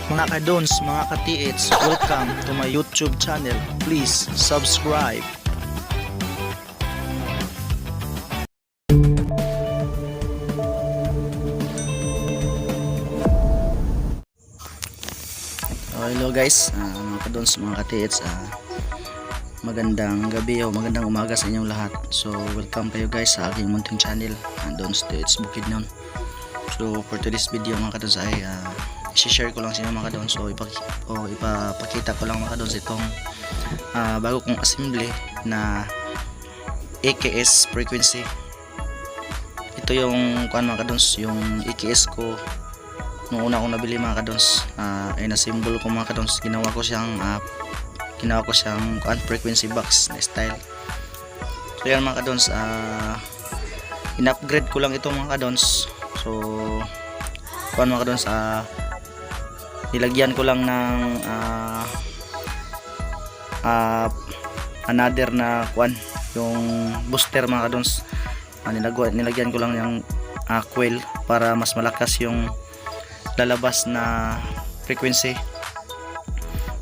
Mga kadons, mga ka-TH, welcome to my YouTube channel. Please subscribe. Hello guys, mga kadons, mga ka-TH, magandang gabi o magandang umaga sa inyong lahat. So welcome kayo guys sa aking munting channel, Dons TH Bukidnon. So for today's video mga kadons ay i-share ko lang sa inyo mga kadons. So ipapakita ko lang mga kadons itong bago kong assembly na EKS frequency. Ito yung kuan mga kadons, yung EKS ko nung una kong nabili mga kadons. Ay na-symbol ko mga kadons, ginawa ko siyang kuan frequency box na style. So yan mga kadons, in-upgrade ko lang ito mga kadons. So kuan mga kadons, nilagyan ko lang ng another na kuan, yung booster mga kadons. Nilagyan ko lang yung coil para mas malakas yung lalabas na frequency.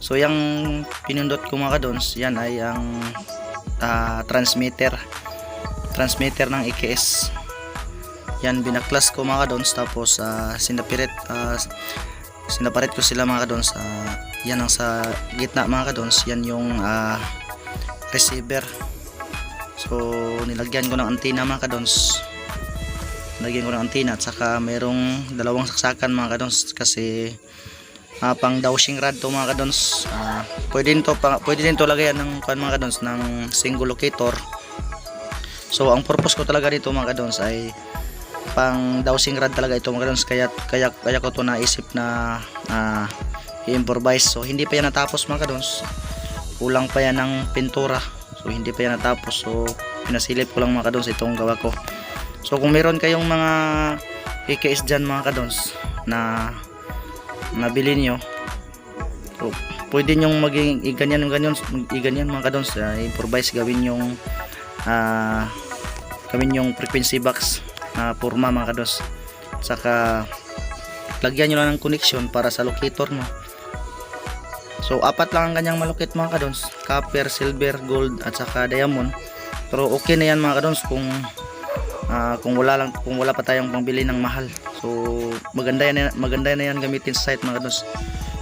So yung pinindot ko mga kadons, yan ay ang transmitter ng EKS. Yan binaklas ko mga kadons, tapos sinaparet ko sila mga kadons. Yan ang sa gitna mga kadons, yan yung receiver. So nilagyan ko ng antena mga kadons. Nilagyan ko ng antena at saka merong dalawang saksakan mga kadons, kasi pang dowsing rod to mga kadons. Pwede din to lagayan ng mga kadons ng single locator. So ang purpose ko talaga dito mga kadons ay pang dowsing rod talaga ito mga kadons, kaya ko to naisip na i-improvise. So hindi pa yan natapos mga kadons, kulang pa yan ng pintura. So hindi pa yan natapos, so pinasilip ko lang mga kadons itong gawa ko. So kung meron kayong mga EKS dyan mga kadons na nabili nyo, so pwede nyong maging iganyan mga kadons, improvise, gawin yung frequency box na forma mga kadons. Saka lagyan nyo lang ng connection para sa locator mo. So apat lang ang kanyang malukit mga kadons: copper, silver, gold at saka diamond. Pero okay na yan mga kadons kung wala pa tayong pangbili ng mahal. So maganda na yan gamitin sa site mga kadons.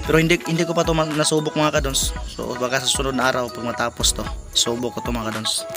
Pero hindi ko pa to nasubok mga kadons. So baka sa sunod na araw pag matapos to, subok ko to mga kadons.